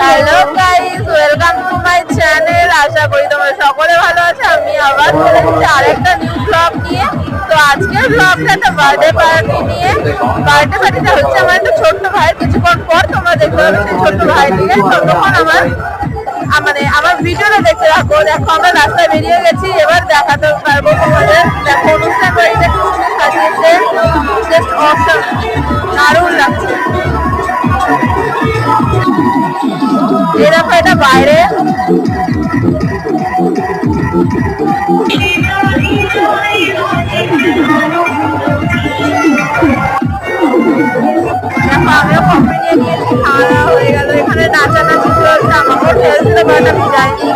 Hello guys, welcome to my channel. আশা করি তোমরা সকলে ভালো আছো। আমি আবার চলে এসেছি আরেকটা নিউ ব্লগ নিয়ে। তো আজকের ব্লগটা একটা বার্থডে পার্টি নিয়ে। বার্থডে পার্টিটা হচ্ছে আমার একটা ছোট্ট ভাই। কিছুক্ষণ পর তোমরা দেখতে পাবে সেই ছোট্ট ভাইটিকে। ততক্ষণ আমার ভিডিওটা দেখতে রাখো। দেখো আমরা রাস্তায় বেরিয়ে গেছি, এবার দেখাতে পারবো তোমাদের। দেখো অনুষ্ঠান বাড়িটা কি সুন্দর সাজিয়েছে, জাস্ট অসাম, দারুণ লাগছে। এরকম এটা বাইরে আমিও কফি নিয়ে নিয়েছি, খাওয়া দাওয়া হয়ে গেল। এখানে নাচানাচি চলছে, আমাকেও ঠেলছিল, বাট আমি যাইনি।